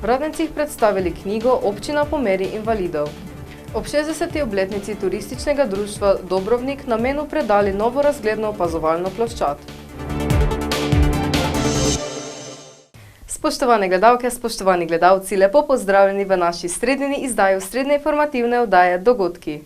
v Radencih predstavili knjigo Občina po meri invalidov. Ob 60. obletnici turističnega društva Dobrovnik namenu predali novo razgledno opazovalno ploščad. Spoštovane gledalke, spoštovani gledalci, lepo pozdravljeni v naši sredini izdaji srednje informativne oddaje Dogodki.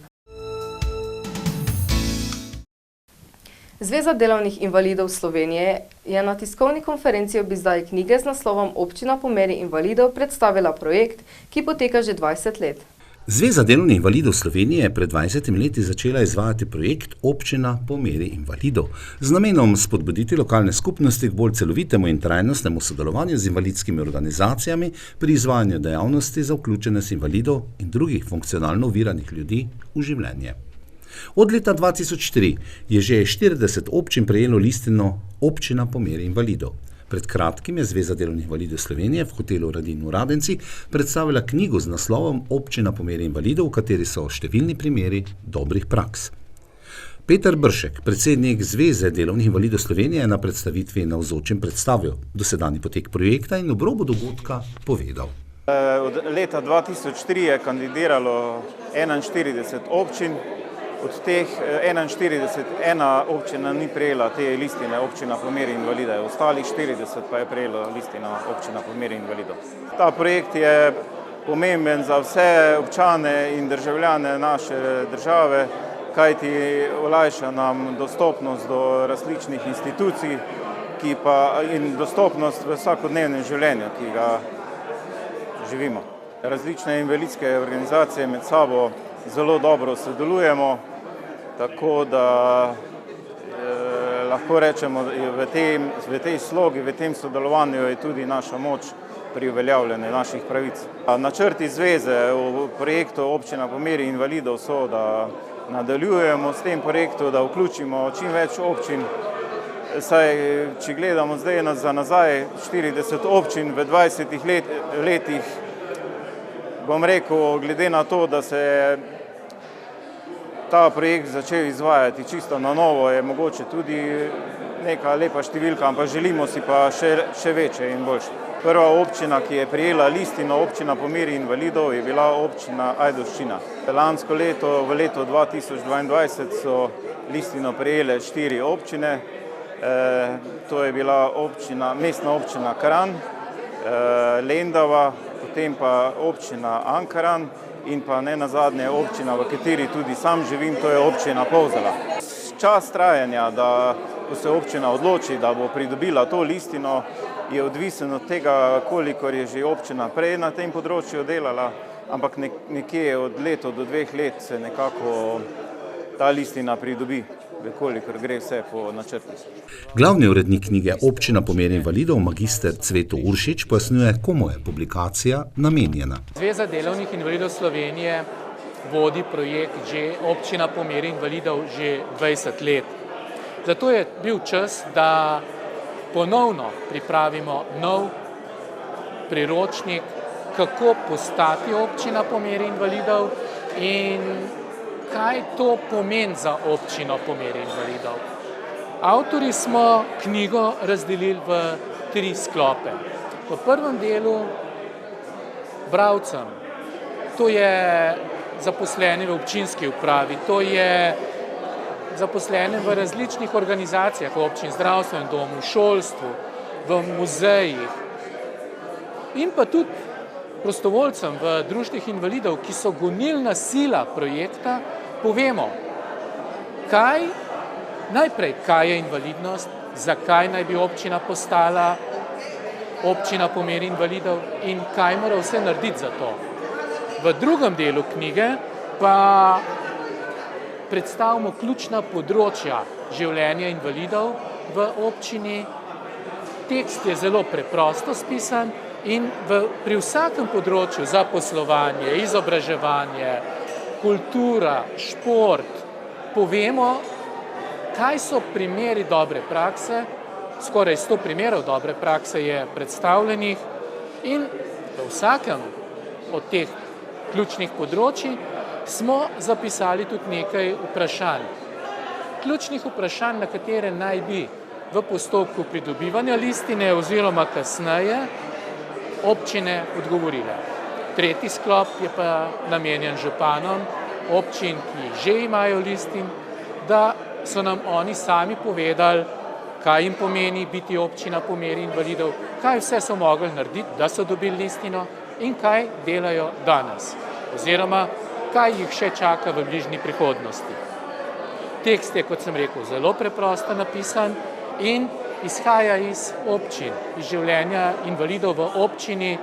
Zveza delovnih invalidov Slovenije je na tiskovni konferenci ob izdaji knjige z naslovom Občina po meri invalidov predstavila projekt, ki poteka že 20 let. Zveza delovnih invalidov Slovenije je pred 20 leti začela izvajati projekt Občina po meri invalidov z namenom spodbuditi lokalne skupnosti k bolj celovitemu in trajnostnemu sodelovanju z invalidskimi organizacijami pri izvajanju dejavnosti za vključenost invalidov in drugih funkcionalno oviranih ljudi v življenje. Od leta 2003 je že 40 občin prejelo listino Občina po meri invalidov. Pred kratkim je Zveza delovnih invalidov Slovenije v hotelu Radin v Radenci predstavila knjigo z naslovom Občina po meri invalidov, v kateri so številni primeri dobrih praks. Peter Bršek, predsednik Zveze delovnih invalidov Slovenije, je na predstavitvi navzočim predstavil dosedanji potek projekta in ob robu dogodka povedal. Od leta 2003 je kandidiralo 41 občin. Od teh 41, ena občina ni prejela te listine Občina po meri invalidov, ostalih 40 pa je prejelo listino Občina po meri invalidov. Ta projekt je pomemben za vse občane in državljane naše države, kajti olajša nam dostopnost do različnih institucij in dostopnost v vsakodnevnem življenju, ki ga živimo. Različne invalidske organizacije med sabo zelo dobro sodelujemo, tako da lahko rečemo, v tej slogi, v tem sodelovanju je tudi naša moč pri uveljavljanju naših pravic. Načrti zveze v projektu Občina po meri invalidov so, da nadaljujemo s tem projektom, da vključimo čim več občin. Saj, če gledamo zdaj za nazaj, 40 občin v 20 letih, bom rekel, glede na to, da se je ta projekt začel izvajati čisto na novo, je mogoče tudi neka lepa številka, ampak želimo si pa še večje in boljše. Prva občina, ki je prejela listino Občina po meri invalidov, je bila občina Ajdovščina. Lansko leto, v letu 2022, so listino prejele 4 občine. To je bila mestna občina Kranj, Lendava, potem pa občina Ankaran in pa nenazadnje občina, v kateri tudi sam živim, to je občina Polzela. Čas trajanja, da ko se občina odloči, da bo pridobila to listino, je odvisen od tega, kolikor je že občina prej na tem področju delala, ampak nekje od leta do 2 let se nekako ta listina pridobi, kolikor gre vse po načrtih. Glavni urednik knjige Občina po meri invalidov, magister Cveto Uršič, pojasnjuje, komu je publikacija namenjena. Zveza delovnih invalidov Slovenije vodi projekt Občina po meri invalidov že 20 let. Zato je bil čas, da ponovno pripravimo nov priročnik, kako postati občina po meri invalidov in kaj to pomeni za občino po meri invalidov. Avtorji smo knjigo razdelili v 3 sklope. V prvem delu bralcem, to je zaposleni v občinski upravi, to je zaposleni v različnih organizacijah, v občin, zdravstvenem domu, v šolstvu, v muzejih in pa tudi prostovoljcem v društvih invalidov, ki so gonilna sila projekta, povemo, kaj je invalidnost, zakaj naj bi občina postala občina po meri invalidov in kaj mora vse narediti za to. V drugem delu knjige pa predstavimo ključna področja življenja invalidov v občini. Tekst je zelo preprosto spisan in pri vsakem področju zaposlovanje, izobraževanje, kultura, šport, povemo, kaj so primeri dobre prakse, skoraj 100 primerov dobre prakse je predstavljenih in v vsakem od teh ključnih področji smo zapisali tudi nekaj vprašanj. Ključnih vprašanj, na katere naj bi v postopku pridobivanja listine oziroma kasneje občine odgovorile. Tretji sklop je pa namenjen županom občin, ki že imajo listin, da so nam oni sami povedali, kaj jim pomeni biti občina po meri invalidov, kaj vse so mogli narediti, da so dobili listino in kaj delajo danes, oziroma kaj jih še čaka v bližnji prihodnosti. Tekst je, kot sem rekel, zelo preprosto napisan in izhaja iz občin, iz življenja invalidov v občini.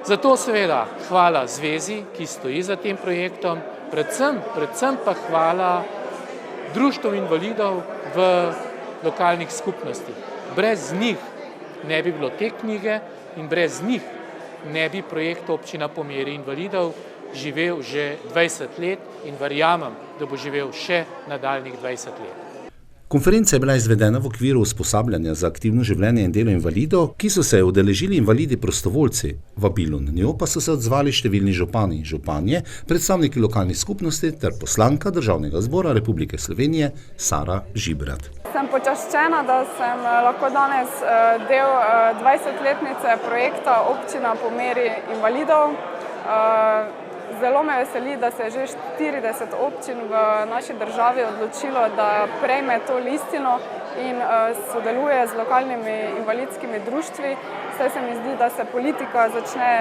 Zato seveda hvala zvezi, ki stoji za tem projektom, predvsem pa hvala društvom invalidov v lokalnih skupnostih. Brez njih ne bi bilo te knjige in brez njih ne bi projekt Občina po meri invalidov živel že 20 let in verjamem, da bo živel še nadaljnjih 20 let. Konferenca je bila izvedena v okviru usposabljanja za aktivno življenje in delo invalidov, ki so se udeležili invalidi prostovoljci. Vabilu na njo pa so se odzvali številni župani in županje, predstavniki lokalnih skupnosti ter poslanka Državnega zbora Republike Slovenije Sara Žibrat. Sem počaščena, da sem lahko danes del 20-letnice projekta Občina po meri invalidov. Zelo me veseli, da se je že 40 občin v naši državi odločilo, da prejme to listino in sodeluje z lokalnimi invalidskimi društvi. Saj se mi zdi, da se politika začne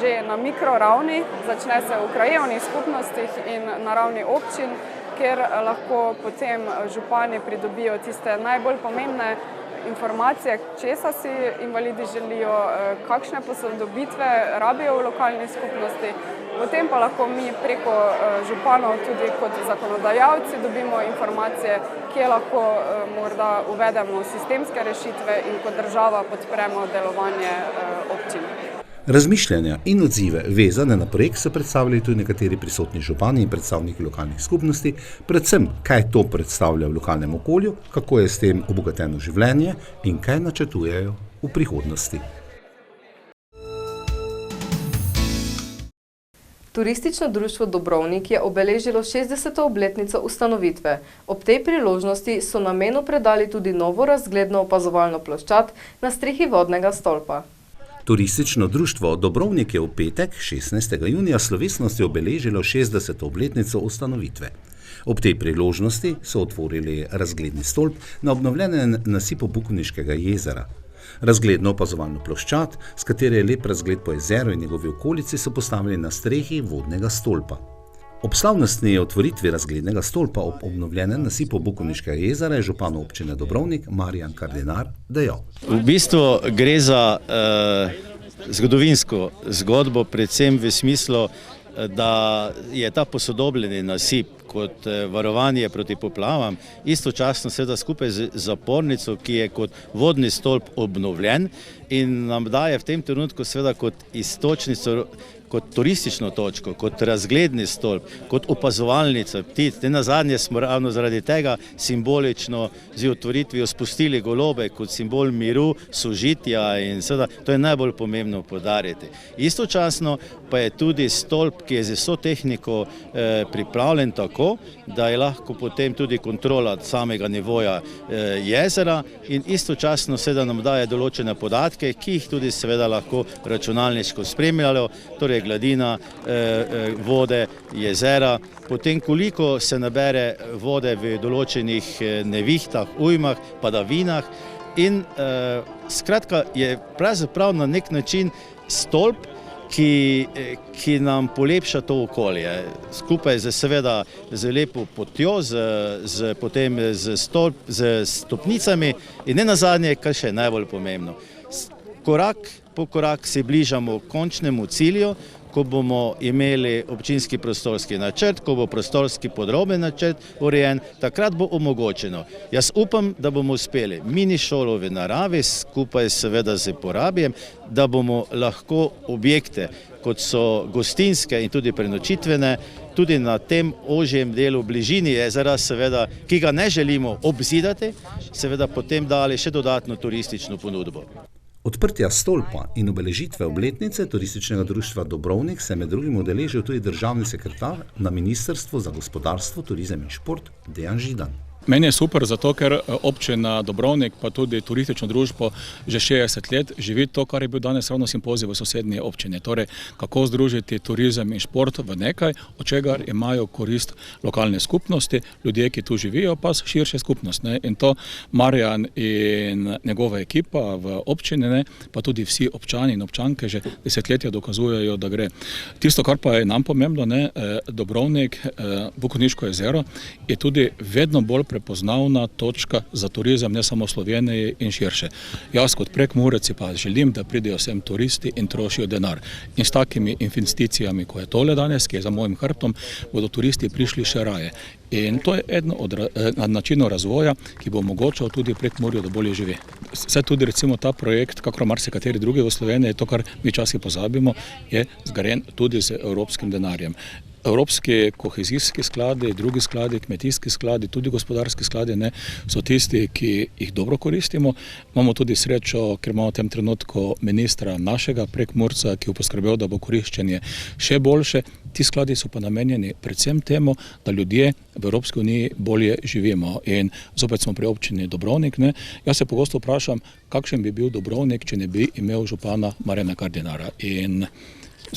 že na mikroravni, začne se v krajevnih skupnostih in na ravni občin, kjer lahko potem župani pridobijo tiste najbolj pomembne informacije, česa si invalidi želijo, kakšne posodobitve rabijo v lokalni skupnosti. Potem pa lahko mi preko županov tudi kot zakonodajalci dobimo informacije, kje lahko morda uvedemo sistemske rešitve in kot država podpremo delovanje občin. Razmišljanja in odzive vezane na projekt so predstavili tudi nekateri prisotni župani in predstavniki lokalnih skupnosti, predvsem kaj to predstavlja v lokalnem okolju, kako je s tem obogateno življenje in kaj načrtujejo v prihodnosti. Turistično društvo Dobrovnik je obeležilo 60. obletnico ustanovitve. Ob tej priložnosti so namenu predali tudi novo razgledno opazovalno ploščad na strehi vodnega stolpa. Turistično društvo Dobrovnik je v petek, 16. junija, slovesnosti obeležilo 60. obletnico ustanovitve. Ob tej priložnosti so otvorili razgledni stolp na obnovljenem nasipu Bukovniškega jezera. Razgledno opazovalno ploščad, s katere je lep razgled po jezeru in njegovi okolici, so postavili na strehi vodnega stolpa. Ob slavnostni otvoritvi razglednega stolpa ob obnovljenem nasipu Bukovniškega jezera je župan občine Dobrovnik Marjan Kardinar dejal. V bistvu gre za zgodovinsko zgodbo, predvsem v smislu, da je ta posodobljeni nasip kot varovanje proti poplavam, istočasno seveda skupaj z zapornico, ki je kot vodni stolp obnovljen in nam daje v tem trenutku seveda kot istočnico, kot turistično točko, kot razgledni stolp, kot opazovalnica ptic. Nenazadnje smo ravno zaradi tega simbolično z otvoritvijo spustili golobe kot simbol miru, sožitja in seveda to je najbolj pomembno poudariti. Istočasno pa je tudi stolp, ki je z vso tehniko pripravljen tako, da je lahko potem tudi kontrola samega nivoja jezera in istočasno seveda nam daje določene podatke, ki jih tudi seveda lahko računalniško spremljajo, torej gladina vode, jezera, potem koliko se nabere vode v določenih nevihtah, ujmah, padavinah in skratka je pravzaprav na nek način stolp, ki nam polepša to okolje. Skupaj seveda z lepo potjo, potem z stopnicami in nenazadnje, kar še je najbolj pomembno, korak po korak se bližamo končnemu cilju, ko bomo imeli občinski prostorski načrt, ko bo prostorski podroben načrt urejen, takrat bo omogočeno. Jaz upam, da bomo uspeli mini šolo v naravi, skupaj seveda z Porabijem, da bomo lahko objekte, kot so gostinske in tudi prenočitvene, tudi na tem ožjem delu v bližini jezera, seveda, ki ga ne želimo obzidati, seveda potem dali še dodatno turistično ponudbo. Odprtja stolpa in obeležitve obletnice Turističnega društva Dobrovnik se med drugim udeležil tudi državni sekretar na Ministrstvu za gospodarstvo, turizem in šport Dejan Židan. Meni je super zato, ker občina Dobrovnik pa tudi turistično družbo že 60 let živi to, kar je bil danes ravno simpozij v sosednji občini. Torej, kako združiti turizem in šport v nekaj, od čegar imajo korist lokalne skupnosti, ljudje, ki tu živijo, pa širše skupnost. Ne? In to Marjan in njegova ekipa v občini, ne? Pa tudi vsi občani in občanke že desetletja dokazujejo, da gre. Tisto, kar pa je nam pomembno, ne? Dobrovnik, Bukovniško jezero, je tudi vedno bolj prepoznavna točka za turizem, ne samo v Sloveniji in širše. Jaz kot Prekmurec pa želim, da pridejo sem turisti in trošijo denar. In s takimi investicijami, ko je tole danes, ki je za mojim hrbtom, bodo turisti prišli še raje. In to je eden od načinov razvoja, ki bo omogočal tudi Prekmurju, da bolje živi. Vse tudi recimo ta projekt, kakor marsikateri drugi v Sloveniji, to, kar mi včasih pozabimo, je zgrajen tudi z evropskim denarjem. Evropski kohezijski skladi, drugi skladi, kmetijski skladi, tudi gospodarski skladi, ne, so tisti, ki jih dobro koristimo. Imamo tudi srečo, ker imamo v tem trenutku ministra našega Prekmurca, ki je poskrbel, da bo koriščenje še boljše. Ti skladi so pa namenjeni predvsem temu, da ljudje v Evropski uniji bolje živimo. In zopet smo pri občini Dobrovnik. Ne. Jaz se pogosto vprašam, kakšen bi bil Dobrovnik, če ne bi imel župana Marjana Kardinara. In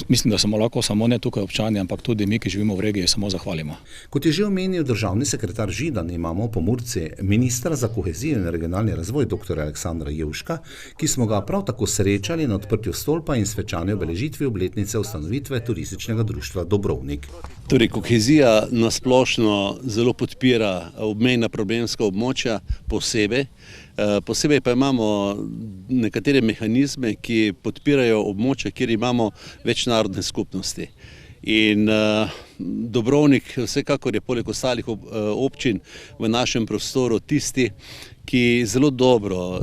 mislim, da smo lahko samo ne tukaj občani, ampak tudi mi, ki živimo v regiji, samo zahvalimo. Kot je že omenil državni sekretar Židan, imamo v Pomurci ministra za kohezijo in regionalni razvoj dr. Aleksandra Jevška, ki smo ga prav tako srečali na odprtju stolpa in svečani obeležitvi obletnice ustanovitve turističnega društva Dobrovnik. Torej, kohezija nasplošno zelo podpira obmejna problemska območja posebej. Posebej pa imamo nekatere mehanizme, ki podpirajo območja, kjer imamo večnarodne skupnosti. In Dobrovnik vsekakor je poleg ostalih občin v našem prostoru tisti, ki zelo dobro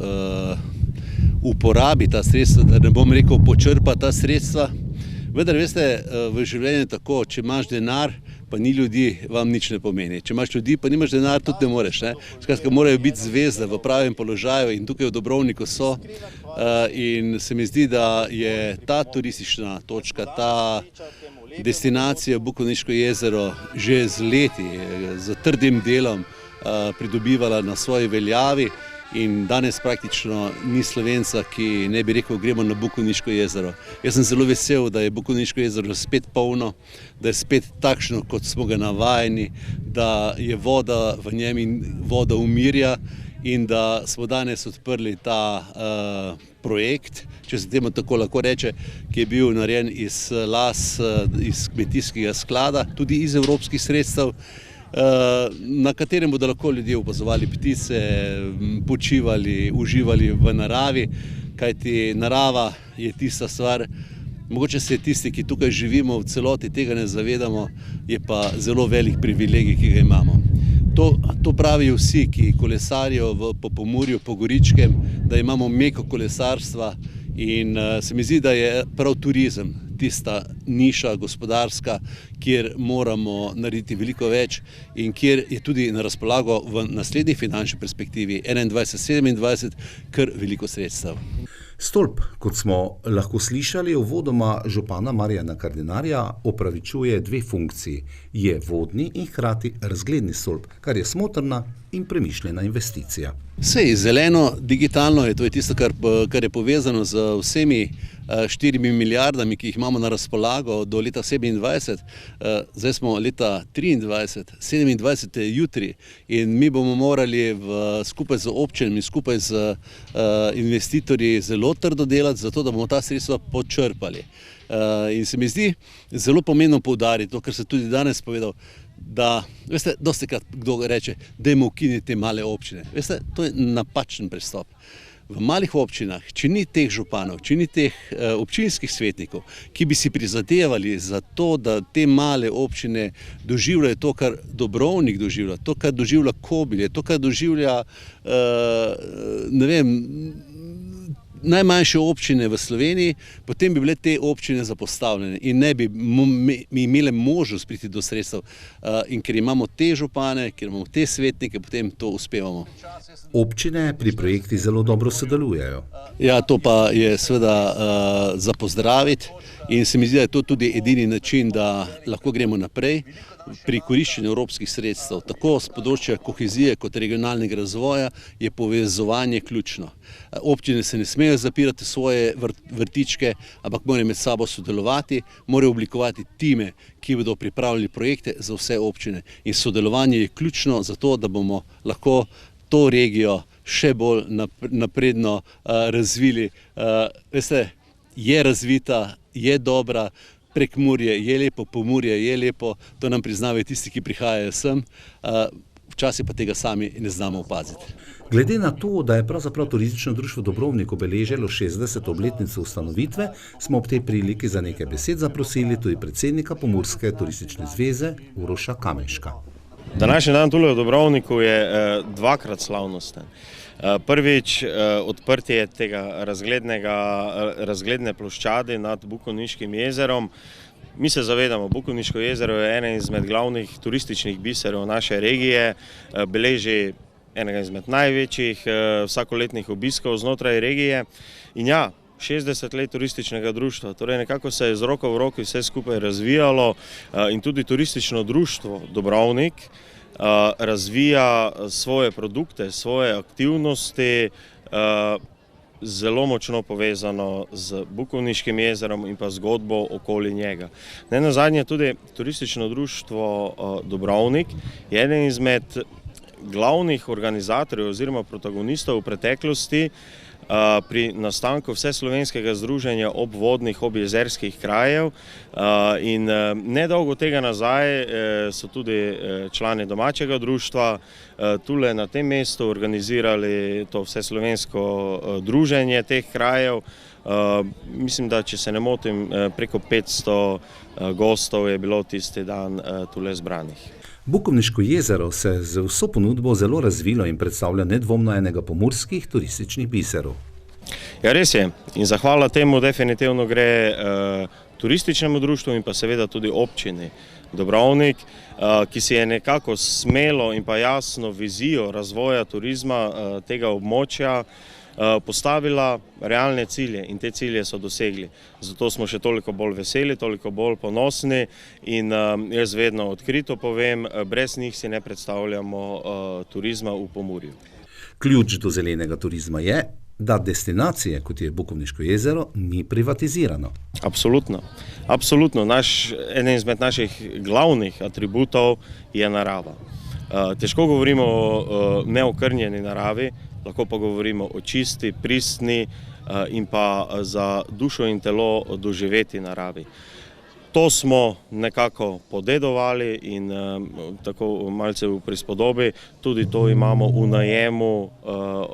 uporabi ta sredstva, da ne bom rekel počrpa ta sredstva. Vendar veste, v življenju je tako, če imaš denar, pa ni ljudi, vam nič ne pomeni. Če imaš ljudi, pa nimaš denar, tudi ne moreš. Ne? Skratka, morajo biti zvezde v pravem položaju in tukaj v Dobrovniku so. In se mi zdi, da je ta turistična točka, ta destinacija Bukovniško jezero že z leti, z trdim delom pridobivala na svoji veljavi. In danes praktično ni Slovenca, ki ne bi rekel, gremo na Bukovniško jezero. Jaz sem zelo vesel, da je Bukovniško jezero spet polno, da je spet takšno, kot smo ga navajeni, da je voda v njem in voda umirja in da smo danes odprli ta projekt, če se temu tako lahko reče, ki je bil narejen iz kmetijskega sklada, tudi iz evropskih sredstev, na katerem bodo lahko ljudje opazovali ptice, počivali, uživali v naravi, kajti narava je tista stvar, mogoče se tisti, ki tukaj živimo, v celoti tega ne zavedamo, je pa zelo velik privilegij, ki ga imamo. To pravijo vsi, ki kolesarijo po Pomurju, po Goričkem, da imamo meko kolesarstva in se mi zdi, da je prav turizem tista niša gospodarska, kjer moramo narediti veliko več in kjer je tudi na razpolago v naslednji finančni perspektivi 2021-2027 kar veliko sredstev. Stolp, kot smo lahko slišali, uvodoma župana Marjana Kardinarja opravičuje dve funkciji. Je vodni in hkrati razgledni stolp, kar je smotrna in premišljena investicija. Sej, zeleno, digitalno je, to je tisto, kar je povezano z vsemi 4 milijardami, ki jih imamo na razpolago do leta 2027. Zdaj smo leta 2023, 2027 je jutri in mi bomo morali skupaj z občinami, skupaj z investitorji zelo trdo delati, zato da bomo ta sredstva počrpali. In se mi zdi zelo pomembno poudariti to, kar se tudi danes povedal, da, veste, dostikrat kdo reče, dajmo ukiniti te male občine. Veste, to je napačen pristop. V malih občinah, če ni teh županov, če ni teh občinskih svetnikov, ki bi si prizadevali za to, da te male občine doživljajo to, kar Dobrovnik doživlja, to, kar doživlja Kobilje, to, kar doživlja, ne vem, najmanjše občine v Sloveniji, potem bi bile te občine zapostavljene in ne bi imele možnost priti do sredstev. In ker imamo te župane, ker imamo te svetnike, potem to uspevamo. Občine pri projektih zelo dobro sodelujejo. Ja, to pa je seveda za pozdraviti in se mi zdi, da je to tudi edini način, da lahko gremo naprej pri koriščenju evropskih sredstev. Tako z področja kohezije kot regionalnega razvoja je povezovanje ključno. Občine se ne smejo zapirati svoje vrtičke, ampak morajo med sabo sodelovati, morajo oblikovati time, ki bodo pripravljali projekte za vse občine. In sodelovanje je ključno za to, da bomo lahko to regijo še bolj napredno razvili. Veste, je razvita, je dobra, Prekmurje je lepo, Pomurje je lepo, to nam priznavajo tisti, ki prihajajo sem, včasih pa tega sami ne znamo opaziti. Glede na to, da je pravzaprav Turistično društvo Dobrovnik obeležilo 60. obletnico ustanovitve, smo ob tej priliki za nekaj besed zaprosili tudi predsednika Pomurske turistične zveze Uroša Kamenška. Današnji dan tule v Dobrovniku je dvakrat slavnosten. Prvič odprtje tega razgledne ploščadi nad Bukovniškim jezerom. Mi se zavedamo, Bukovniško jezero je ena izmed glavnih turističnih biserov naše regije, beleži enega izmed največjih vsakoletnih obiskov znotraj regije. In ja, 60 let turističnega društva, torej nekako se je z roko v roki vse skupaj razvijalo in tudi Turistično društvo Dobrovnik razvija svoje produkte, svoje aktivnosti, zelo močno povezano z Bukovniškim jezerom in pa zgodbo okoli njega. Nenazadnje tudi Turistično društvo Dobrovnik je eden izmed glavnih organizatorjev oziroma protagonistov v preteklosti pri nastanku Vseslovenskega združenja obvodnih objezerskih krajev in nedolgo tega nazaj so tudi člani domačega društva tule na tem mestu organizirali to vseslovensko druženje teh krajev. Mislim, da če se ne motim, preko 500 gostov je bilo tisti dan tule zbranih. Bukovniško jezero se z vso ponudbo zelo razvilo in predstavlja nedvomno enega pomurskih turističnih biserov. Ja, res je. In zahvala temu definitivno gre Turističnemu društvu in pa seveda tudi občini Dobrovnik, ki si je nekako smelo in pa jasno vizijo razvoja turizma tega območja postavila realne cilje in te cilje so dosegli. Zato smo še toliko bolj veseli, toliko bolj ponosni in jaz vedno odkrito povem, brez njih si ne predstavljamo turizma v Pomurju. Ključ do zelenega turizma je, da destinacije, kot je Bukovniško jezero, ni privatizirano. Absolutno. Absolutno. Eden izmed naših glavnih atributov je narava. Težko govorimo o neokrnjeni naravi, lahko pa govorimo o čisti, pristni in pa za dušo in telo doživeti naravi. To smo nekako podedovali in tako malce v prispodobi, tudi to imamo v najemu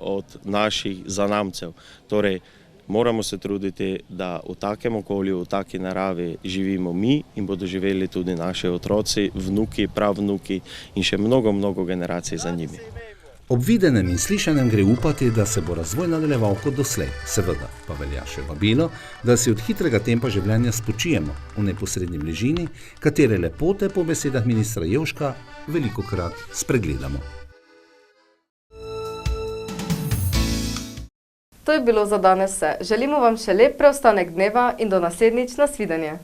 od naših zanamcev. Torej, moramo se truditi, da v takem okolju, v taki naravi živimo mi in bodo živeli tudi naši otroci, vnuki, pravnuki in še mnogo, mnogo generacij za njimi. Ob videnem in slišanem gre upati, da se bo razvoj nadaljeval kot doslej. Seveda pa velja še vabilo, da si od hitrega tempa življenja spočijemo v neposredni bližini, katere lepote po besedah ministra Jevška velikokrat spregledamo. To je bilo za danes vse. Želimo vam še lep preostanek dneva in do naslednjič, nasvidenje.